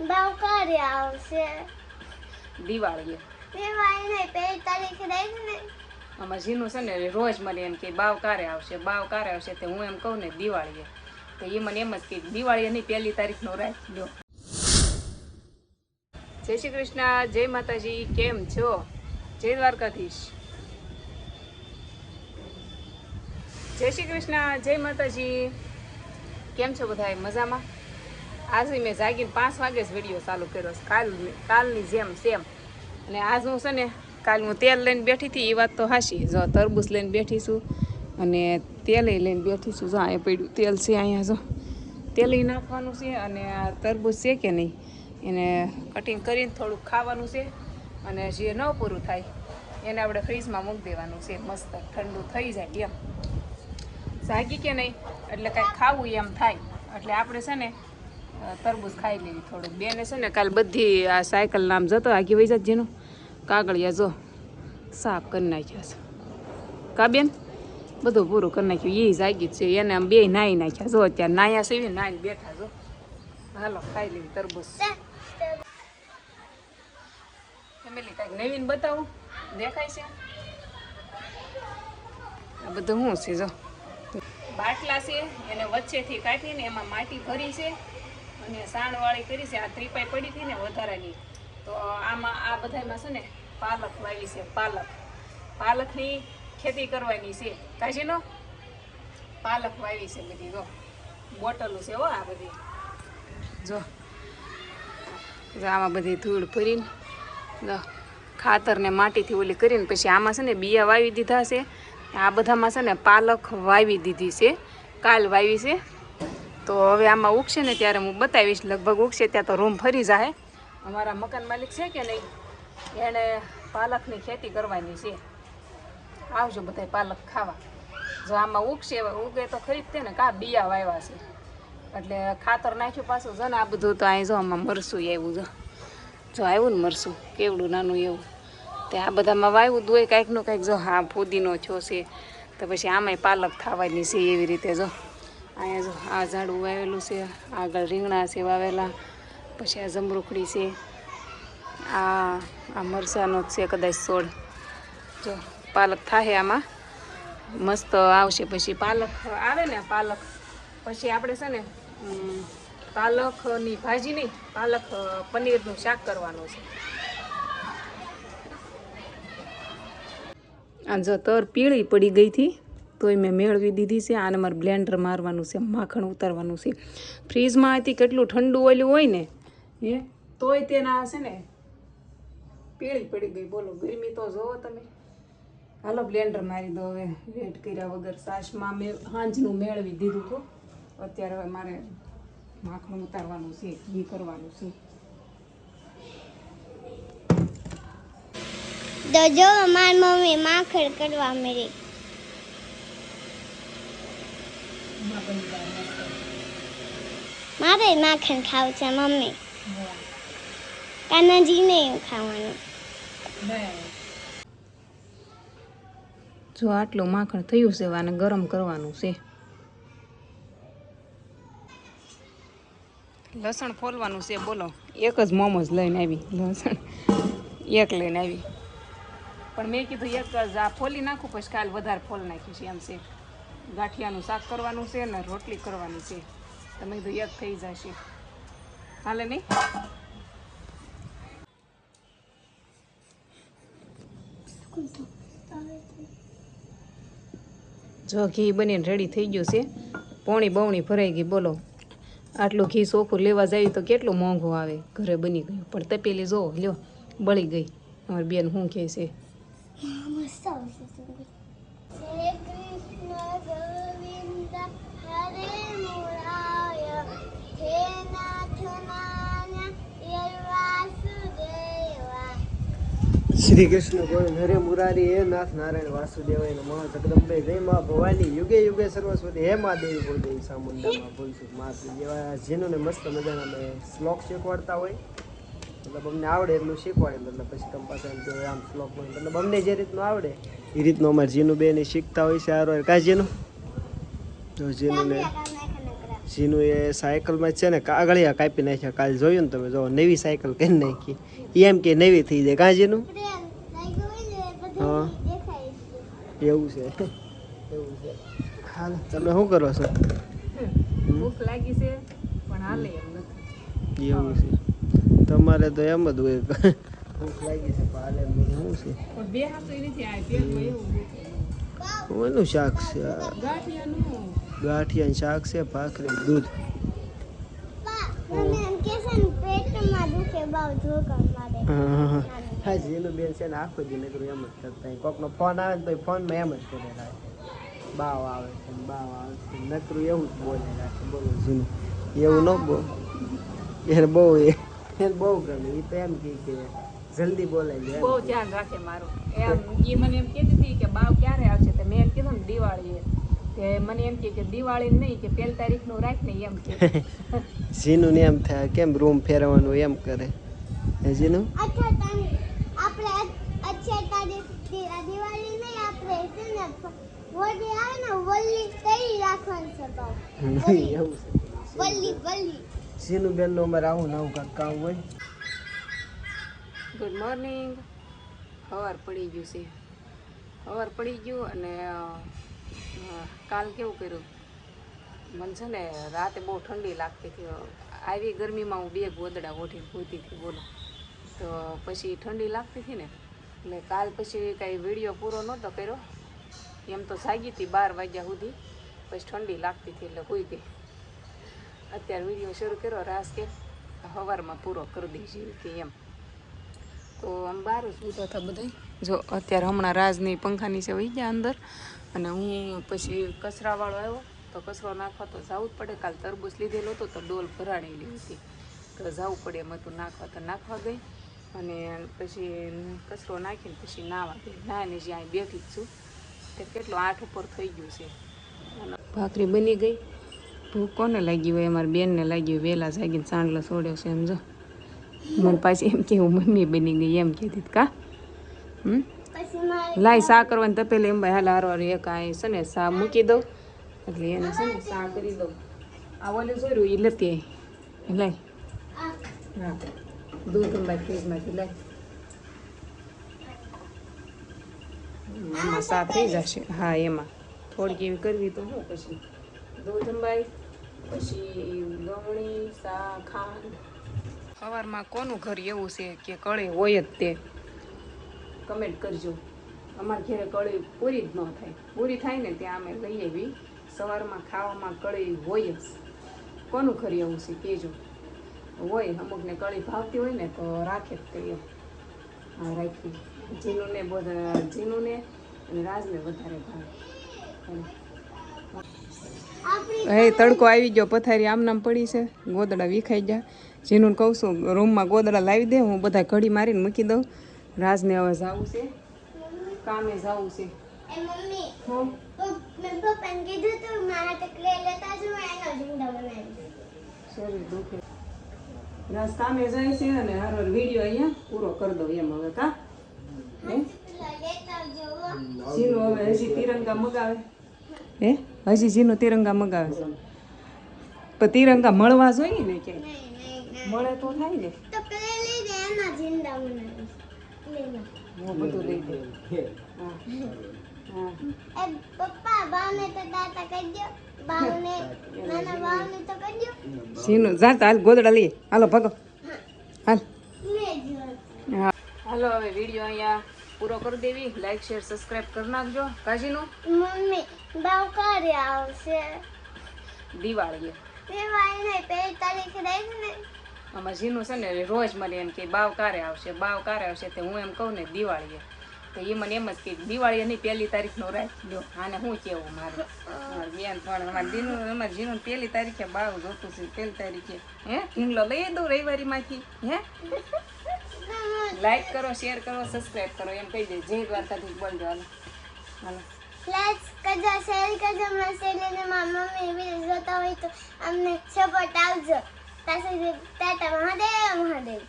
બાવ કરે આવશે દિવાળી દિવાળી ને 1 તારીખે રહી ને આમાં જીનું છે ને રોજ મને એમ કે બાવ કારે આવશે તે હું એમ કહું ને દિવાળીએ તો એ મને એમ જ કે દિવાળી નહીં 1 તારીખનો રાખ લ્યો. જય શ્રી કૃષ્ણ, જય માતાજી, કેમ છો? જય દ્વારકાધીશ. જય શ્રી કૃષ્ણ, જય માતાજી, કેમ છો બધા? મજામાં? આજે મેં જાગીને 5 વાગે જ વિડીયો ચાલુ કર્યો છે, કાલની જેમ સેમ. અને આજ હું છે ને કાલ હું તેલ લઈને બેઠી હતી, એ વાત તો હાશી. જો તરબૂચ લઈને બેઠી છું અને તેલે લઈને બેઠી છું. જો અહીંયા પડ્યું તેલ છે, અહીંયા જો તેલ નાખવાનું છે. અને આ તરબૂચ છે કે નહીં એને કટિંગ કરીને થોડુંક ખાવાનું છે. અને જે ન પૂરું થાય એને આપણે ફ્રીજમાં મૂકી દેવાનું છે, મસ્ત ઠંડુ થઈ જાય એમ. જાગી કે નહીં એટલે કાંઈક ખાવું એમ થાય એટલે આપણે છે ને તરબૂચ ખાઈ લેવી થોડુંક. બેને છે ને કાલ બધી આ સાયકલ નામ જતો આગી વહી જાત જેનું કાગળિયા જો સાફ કરી નાખ્યા છે. કા બેન બધું પૂરું કરી નાખ્યું. એ જાગી જ છે, એને આમ 2 નાહી નાખ્યા. જો અત્યારે નાયા છે નાહીને બેઠા. જો હાલો ખાઈ લેવી તરબૂચ. ફેમિલી કાંઈક નવીન બતાવું દેખાય છે? આ બધું શું છે? જો બાટલા છે, એને વચ્ચેથી કાઢીને એમાં માટી ભરી છે અને સાણવાળી કરી છે. આ ત્રિપાઈ પડી હતી ને વધારાની, તો આમાં આ બધામાં છે ને પાલક વાવી છે. પાલકની ખેતી કરવાની છે. કાશીનો પાલક વાવી છે બધી. જો બોટલો છે હો આ બધી. જો આમાં બધી ધૂળ ભરીને જો ખાતરને માટીથી ઓલી કરીને પછી આમાં છે ને બિયા વાવી દીધા છે. આ બધામાં છે ને પાલક વાવી દીધી છે, કાલ વાવી છે. તો હવે આમાં ઉગશે ને ત્યારે હું બતાવીશ. લગભગ ઉગશે ત્યાં તો રૂમ ફરી જાય. અમારા મકાન માલિક છે કે નહીં એણે પાલકની ખેતી કરવાની છે. આવજો બધા પાલક ખાવા. જો આમાં ઉગશે, ઉગે તો ખરી જ ને. કા બિયા વાવ્યા છે એટલે ખાતર નાખ્યું પાછું. જો ને આ બધું તો અહીં જો આમાં મરસું આવ્યું. જો આવ્યું ને મરસું કેવડું નાનું એવું. તે આ બધામાં વાવ્યું દોય કાંઈકનું કાંઈક. જો હા ફુદીનો છો છે તો પછી આમાંય પાલક થવાની છે એવી રીતે. જો અહીંયા જો આ ઝાડું વાવેલું છે, આગળ રીંગણા છે વાવેલા, પછી આ જમરૂખડી છે, આ મરચાંનો જ છે કદાચ છોડ. જો પાલક થાય આમાં મસ્ત આવશે. પછી પાલક આવે ને પાલક પછી આપણે છે ને પાલકની ભાજી નહીં, પાલક પનીરનું શાક કરવાનું છે. આ જો તર પીળી પડી ગઈ હતી તોય મેં મેળવી દીધી છે. આને મારે બ્લેન્ડર મારવાનું છે, માખણ ઉતારવાનું છે. ફ્રીજમાં હતી કેટલું ઠંડુ ઓલું હોય ને તોય તેના છે ને પીળી પડી ગઈ. બોલો ગરમી તો જોવો તમે. હાલો બ્લેન્ડર મારી દો હવે, વેટ કર્યા વગર. સાસમાં મેં સાંજનું મેળવી દીધું હતું. અત્યારે હવે મારે માખણ ઉતારવાનું છે, ઘી કરવાનું છે. તો જો મારી મમ્મી માખણ કરવા મળી. મારે માખણ ખાવું છે મમ્મી. કાનાજી નહીં ખાવાનું. જો આટલું માખણ થયું છે, આને ગરમ કરવાનું છે. લસણ ફોલવાનું છે. બોલો એક જ મોમોજ લઈને આવી, લસણ એક લઈને આવી. પણ મેં કીધું એક જ આ ફોલી નાખું પછી કાલ વધારે ફોલ નાખ્યું છે એમ છે. ગાંઠિયાનું શાક કરવાનું છે ને રોટલી કરવાની છે. તમે કીધું એક થઈ જશે. હાલે નહીં? જો ઘી બનીને રેડી થઈ ગયું છે. પોણી બવણી ભરાઈ ગઈ. બોલો આટલું ઘી ચોખ્ખું લેવા જાય તો કેટલું મોંઘું આવે. ઘરે બની ગયું પણ તપેલી જો લ્યો બળી ગઈ. અમારી બેન શું કહે છે? શ્રી કૃષ્ણ ગોવિંદ હરે મુરારી હે નાથ નારાયણ વાસુદેવાય નમઃ. જગદંબે જય માં ભવાની યુગે યુગે સર્વસ્વતી હે માં દેવી કુળદેવી સામુંડામાં ભૂલસુખ માતૃ. જેવા જેનું મસ્ત મજાના અમે શ્લોક શીખવાડતા હોય, મતલબ અમને આવડે એટલું શીખવાડે. મતલબ પછી તમે પાસે એમ કે આમ શ્લોક હોય, મતલબ અમને જે રીતનું આવડે એ રીતનું અમારે જીનું બેન શીખતા હોય છે. આરો કાંઈ જીનું જો જીનું ને જીનું એ સાયકલમાં છે ને કાગળિયા કાપી નાખ્યા. કાલે જોયું ને તમે, જો નવી સાયકલ કરી નાખી. એમ કે નવી થઈ જાય કાં જીનું? હા એવું છે એવું છે. હાલ તમે શું કરો છો? ભૂખ લાગી છે પણ હાલે એમ નથી. એવું છે તમારે તો એમ જ હોય. ભૂખ લાગી છે પણ હાલે એમ નથી. શું છે? પણ બે હાથ નથી આ પેટમાં એવું કોનું શાક છે? ગાંઠિયાનું ગાંઠિયા શાક છે, ભાખરી, દૂધ. હા જીનું બેન છે ને આખો દી નકરું એમ જ કરતા. કોકનો ફોન આવે ને તો ફોનમાં એમ જ કરે રાખે. બાવ આવે છે બાવ આવે છે નકરું એવું જ બોલે રાખે. બોલો જીનું એવું ન બોલ. એને બહુ ગમે. એ તો એમ કે જલ્દી બોલાય જાય. બહુ ધ્યાન રાખે મારું. એમ એ મને એમ કહેતી હતી કે બાવ ક્યારે આવશે, તો મેં એમ કીધું ને દિવાળીએ. તે મને એમ કે દિવાળી નહીં કે 1 તારીખનું રાખ ને એમ કે. જીનું ને એમ થાય કેમ રૂમ ફેરવવાનું એમ કરે. હે જીનું જીનું બેન નું અમારે આવું નવું કાંઈક કામ હોય. Good morning. સવાર પડી ગયું છે. સવાર પડી ગયું અને કાલ કેવું કર્યું, મને છે ને રાતે બહુ ઠંડી લાગતી હતી. આવી ગરમીમાં હું 2 ગોદડા ઓઢીને સૂતી હતી બોલો. તો પછી ઠંડી લાગતી હતી ને એટલે કાલ પછી કાંઈ વિડીયો પૂરો નહોતો કર્યો. એમ તો જાગી હતી 12 વાગ્યા સુધી. પછી ઠંડી લાગતી હતી એટલે સૂઈ ગઈ. અત્યારે વિડીયો શરૂ કર્યો. રાસ કે સવારમાં પૂરો કરી દઈશું કે એમ. તો આમ બહાર જ સૂતા હતા બધા. જો અત્યારે હમણાં રાજની પંખા નીચે વહી ગયા અંદર. અને હું પછી કચરાવાળો આવ્યો તો કચરો નાખવા તો જવું જ પડે. કાલ તરબૂચ લીધેલો હતો તો ડોલ ભરાણેલી હતી તો જવું પડે એમ હતું. નાખવા ગઈ અને પછી કચરો નાખીને પછી નાહવા ગઈ. નાહીને જ્યાં બેઠી જ છું તે કેટલો 8 ઉપર થઈ ગયું છે. ભાખરી બની ગઈ. ભૂખ કોને લાગી હોય? અમારી બેનને લાગી હોય. વહેલા જાગીને ચાંદલો છોડ્યો છે એમ. જો મને પાછી એમ કેવું મમ્મી બની ગઈ એમ કહેતી કા. લાઈ સા કરવાની તપેલી એમ ભાઈ હાલ હારવાર એક આ છે ને સા મૂકી દઉં એટલે એને છે ને સા કરી દઉં. આ ઓલું જોયું એ લેતી આવી લાઈ. હા દૂધ અંબાઈ ફ્રીજમાંથી લાઈ. એમાં સા થઈ જશે. હા એમાં થોડીક એવી કરવી તો શું પછી દૂધ અંબાઈ પછી ગવણી સા ખાંડ. સવારમાં કોનું ઘર એવું છે કે કળી હોય જ તે કમેન્ટ કરજો. અમારા ઘરે કળી પૂરી જ ન થાય. પૂરી થાય ને ત્યાં અમે લઈ આવી. સવારમાં ખાવામાં કળી હોય જ. કોનું ઘર એવું છે કહેજો. હોય અમુકને કળી ભાવતી હોય ને તો રાખે જ તે. હા રાખી. જીનુને અને રાજને વધારે ભાવે. હે તડકો આવી ગયો. પથારી આમ નામ પડી છે. ગોદડા વિખાઈ ગયા. જેનું કહું છું રૂમમાં ગોદડા લાવી દે, હું બધા ઘડી મારીને મૂકી દઉં. રાજને હવે જવું છે કામે જવું છે. રાજ કામે જાય છે અને હારો વિડીયો અહીંયા પૂરો કરી દઉં એમ હવે કા. જીનું હવે હજી તિરંગા મગાવે. હે હજી જીનું તિરંગા મગાવે છે. પણ તિરંગા મળવા જોઈએ ને કે મળે તો થાય ને. હું બધું લઈ દે. જીનું જાતા હાલ ગોદડા લઈએ. હાલો ભાગો હાલ. હાલો હવે વિડીયો અહીંયા પૂરો કરી દેવી. લાઈક શેર સબસ્ક્રાઇબ કરી નાખજો. કાજીનું મમ્મી બાવ ક્યારે આવશે? દિવાળીએ. દિવાળી નહીં 1 તારીખે રહી ને. આમાં જીનું છે ને રોજ મને એમ કે બાવ ક્યારે આવશે બાવ ક્યારે આવશે. તો હું એમ કહું ને દિવાળીએ તો એ મને એમ જ કે દિવાળી નહીં 1 તારીખનો રાખી લો. આને શું કેવું મારે બેન પણ અમારે જીનું 1 તારીખે બાવ જોતું છે. 1 તારીખે હે ઢીંગલો લઈ દઉં રવિવારીમાંથી. હે લાઈક કરો શેર કરો સબસ્ક્રાઇબ કરો એમ કહી દે. જય દ્વારકાધીશ બોલજો. હાલો હાલો લાઈક કરજો શેર કરજો. મારા ચેનલને મારા મમ્મી વિડીયો જોતા હોય તો અમને સપોર્ટ આપજો. ત્યાં સુધી ટાટા મહાદેવ મહાદેવ.